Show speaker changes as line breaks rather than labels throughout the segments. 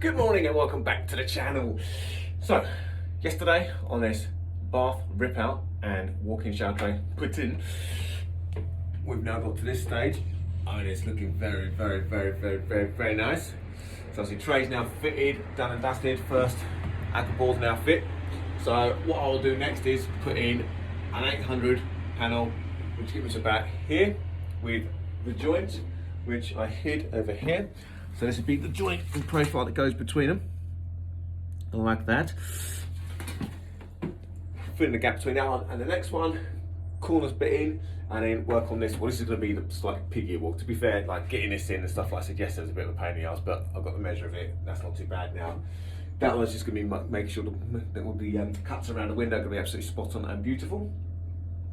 Good morning and welcome back to the channel. So, yesterday on this bath rip out and walk-in shower tray put in, we've now got to this stage and it's looking very nice. So obviously tray's now fitted, done and dusted. First Aqua board's now fit. So what I'll do next is put in an 800 panel, which gives us about here with the joint, which I hid over here. So this would be the joint and profile that goes between them, like that. Fill in the gap between that one and the next one, corners bit in, and then work on this. Well, this is going to be the slightly piggier walk. To be fair, like getting this in and stuff like I said yesterday was a bit of a pain in the ass, but I've got the measure of it. That's not too bad now. That one's just going to be making sure that all the cuts around the window are going to be absolutely spot on and beautiful.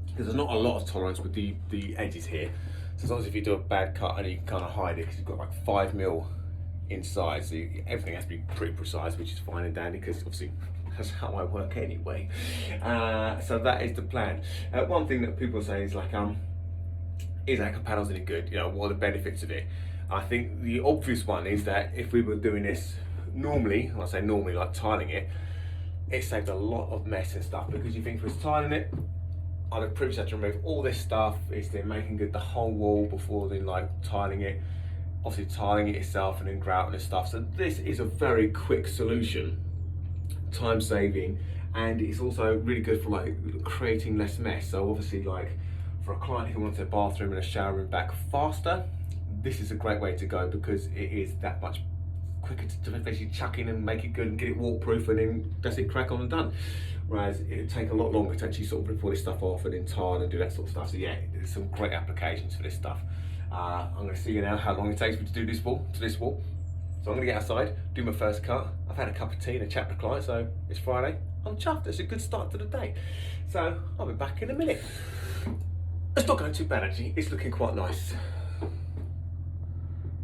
Because there's not a lot of tolerance with the edges here. So as long as if you do a bad cut and you can kind of hide it, because you've got like 5mm inside, so everything has to be pretty precise, which is fine and dandy, because obviously that's how I work anyway. So that is the plan. One thing that people say is like, is Aqua panels any good? You know, what are the benefits of it? I think the obvious one is that if we were doing this normally, when I say normally, like tiling it, it saved a lot of mess and stuff, because you think if it was tiling it, I'd have previously had to remove all this stuff. It's then making good the whole wall before then like tiling it. Obviously tiling it yourself and then grouting and stuff. So this is a very quick solution, time saving, and it's also really good for like creating less mess. So obviously like for a client who wants a bathroom and a shower room back faster, this is a great way to go, because it is that much quicker to basically chuck in and make it good and get it waterproof, and then that's it, crack on and done. Whereas it would take a lot longer to actually sort of rip all this stuff off and then tile and do that sort of stuff. So yeah, there's some great applications for this stuff. I'm going to see you now how long it takes me to do this wall, So I'm going to get outside, do my first cut. I've had a cup of tea and a chat with the client, so it's Friday. I'm chuffed, it's a good start to the day. So I'll be back in a minute. It's not going too bad actually, it's looking quite nice.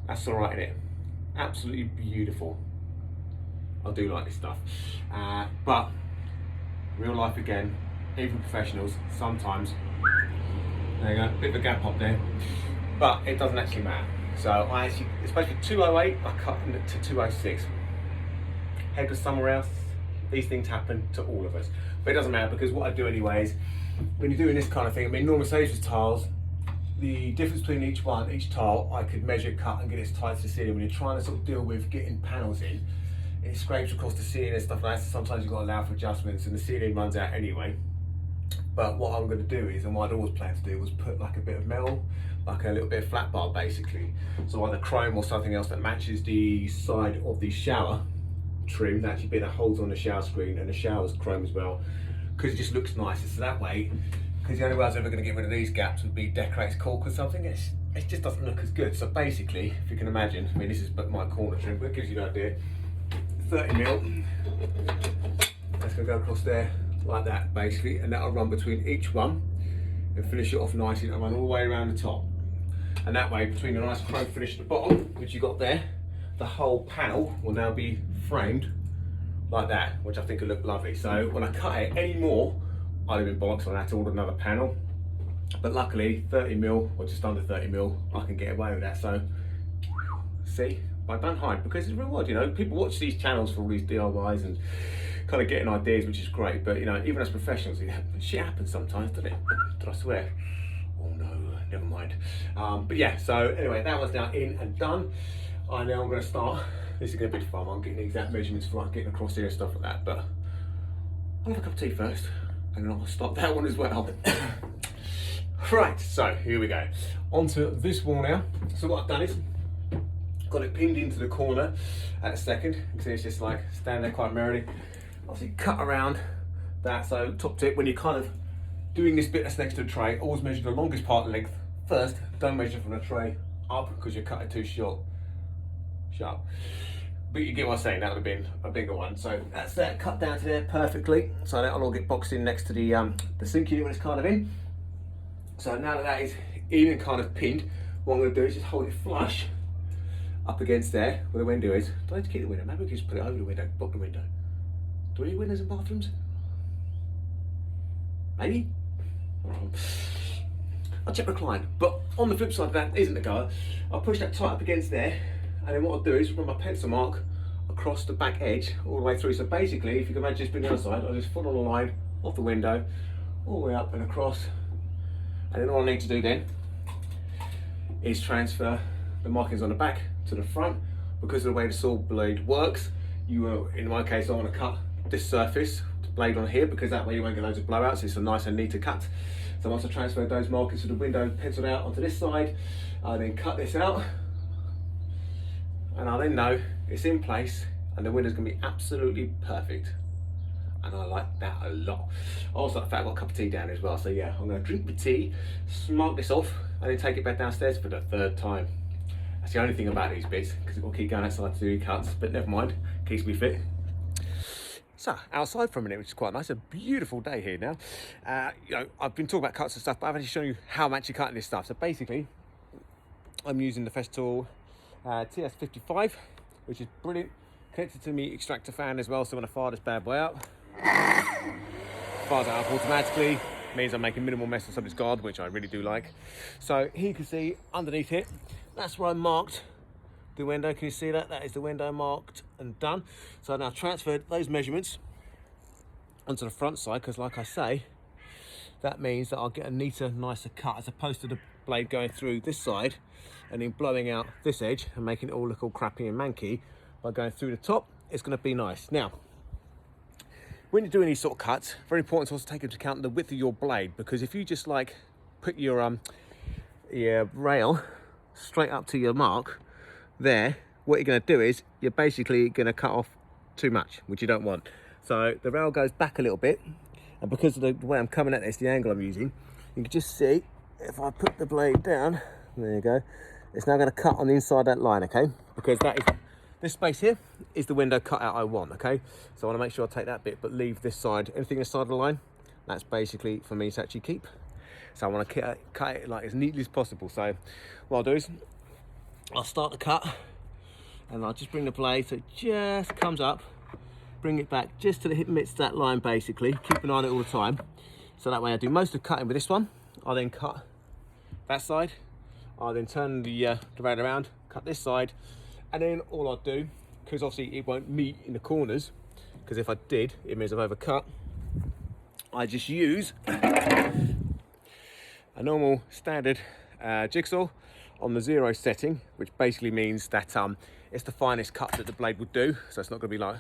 That's all right, innit? Absolutely beautiful. I do like this stuff. But real life again, even professionals, sometimes, there you go, bit of a gap up there, but it doesn't actually matter. So I actually, especially 208, I cut to 206. Head was somewhere else. These things happen to all of us, but it doesn't matter, because what I do anyway is, when you're doing this kind of thing, I mean, normal Mercedes tiles, the difference between each tile, I could measure, cut and get it as tight to the ceiling. When you're trying to sort of deal with getting panels in, it scrapes across the ceiling and stuff like that, so sometimes you've got to allow for adjustments and the ceiling runs out anyway. But what I'm going to do is, and what I'd always planned to do, was put like a bit of metal, like a little bit of flat bar basically. So either chrome or something else that matches the side of the shower trim, that actually bit that holds on the shower screen, and the shower's chrome as well, because it just looks nicer. So that way, because the only way I was ever going to get rid of these gaps would be decorate cork or something. It just doesn't look as good. So basically, if you can imagine, I mean, this is my corner trim, but it gives you an idea. 30mm, that's going to go across there like that basically, and that'll run between each one and finish it off nicely and run all the way around the top. And that way, between the nice chrome finish at the bottom, which you got there, the whole panel will now be framed like that, which I think will look lovely. So when I cut it anymore, I'd have been bollocks, and I had to order another panel. But luckily, 30mm or just under 30mm, I can get away with that. So see, but don't hide, because it's real odd, you know. People watch these channels for all these DIYs and kind of getting ideas, which is great. But you know, even as professionals, shit happens sometimes, doesn't it? Did I swear? Oh no, never mind. But yeah, so anyway, that one's now in and done. I'm going to start. This is going to be fun. I'm getting the exact measurements for like getting across here and stuff like that. But I'll have a cup of tea first, and then I'll start that one as well. Right, so here we go. Onto this wall now. So what I've done is got it pinned into the corner at a second. You can see it's just like stand there quite merrily. Obviously cut around that, so top tip, when you're kind of doing this bit that's next to the tray, always measure the longest part length first. Don't measure from the tray up, because you're cutting too short. Sharp. But you get what I'm saying, that would have been a bigger one. So that's that, cut down to there perfectly. So that'll all get boxed in next to the sink unit when it's kind of in. So now that that is in and kind of pinned, what I'm going to do is just hold it flush up against there where the window is. Do I need to keep the window? Maybe we can just put it over the window, block the window. Do we need windows in bathrooms? Maybe? I'll check my client. But on the flip side of that isn't the goer. I'll push that tight up against there, and then what I'll do is, from my pencil mark, I'll across the back edge all the way through. So basically, if you can imagine just being the other side, I'll just follow the line off the window all the way up and across. And then all I need to do then is transfer the markings on the back to the front. Because of the way the saw blade works, you will, in my case, I want to cut this surface blade on here, because that way you won't get loads of blowouts. It's a nice and neat to cut. So once I transfer those markings to the window penciled out onto this side, I then cut this out, and I then know it's in place and the window's gonna be absolutely perfect. And I like that a lot. I also like the fact I've got a cup of tea down as well. So yeah, I'm gonna drink the tea, smoke this off, and then take it back downstairs for the 3rd time. That's the only thing about these bits, because I've got to keep going outside to do cuts, but never mind, keeps me fit. So outside for a minute, which is quite nice. A beautiful day here now. You know, I've been talking about cuts and stuff, but I've actually shown you how I'm actually cutting this stuff. So basically, I'm using the Festool TS55, which is brilliant. Connected to me extractor fan as well, so when I fire this bad boy out, fires it up automatically. Means I'm making minimal mess on somebody's guard, which I really do like. So here you can see underneath it, that's where I marked the window. Can you see that? That is the window marked and done. So I now transferred those measurements onto the front side, because like I say, that means that I'll get a neater, nicer cut, as opposed to the blade going through this side and then blowing out this edge and making it all look all crappy and manky. By going through the top, it's going to be nice. Now, when you're doing these sort of cuts, very important to also take into account the width of your blade, because if you just like put your rail straight up to your mark there, what you're going to do is you're basically going to cut off too much, which you don't want. So the rail goes back a little bit, and because of the way I'm coming at this, the angle I'm using, you can just see if I put the blade down, there you go, it's now going to cut on the inside of that line, okay? Because that is, this space here is the window cutout I want, okay? So I want to make sure I take that bit, but leave this side, anything this side of the line, that's basically for me to actually keep. So I want to cut it like as neatly as possible. So what I'll do is I'll start the cut, and I'll just bring the blade so it just comes up, bring it back just to the hip midst that line basically, keep an eye on it all the time. So that way I do most of the cutting with this one. I'll then cut that side, I'll then turn the rail around, cut this side, and then all I'll do, because obviously it won't meet in the corners, because if I did, it means I've overcut, I just use a normal standard jigsaw on the 0 setting, which basically means that it's the finest cut that the blade would do, so it's not going to be like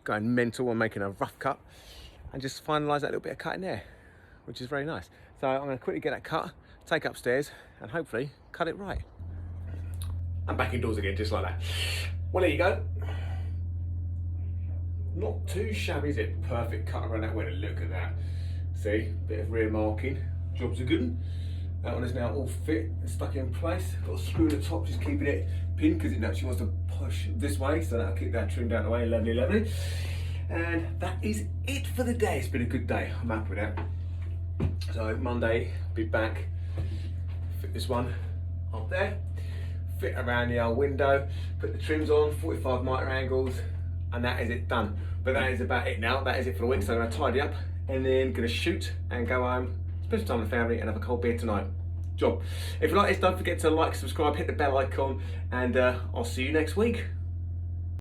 going mental or making a rough cut, and just finalise that little bit of cut in there, which is very nice. So I'm going to quickly get that cut, take it upstairs, and hopefully cut it right. I'm back indoors again, just like that. Well, there you go. Not too shabby, is it? Perfect cut around that window. Look at that. See, bit of rear marking. Jobs are good. That one is now all fit and stuck in place. Got a screw in the top, just keeping it pinned because it actually wants to push this way, so that'll keep that trimmed out of the way. Lovely, lovely. And that is it for the day. It's been a good day. I'm happy with that. So Monday, be back. Fit this one up there. Fit around the old window. Put the trims on, 45 miter angles, and that is it done. But that is about it now. That is it for the week. So I'm gonna tidy up and then gonna shoot and go home. Spend some time with the family and have a cold beer tonight. Job. If you like this, don't forget to like, subscribe, hit the bell icon, and I'll see you next week.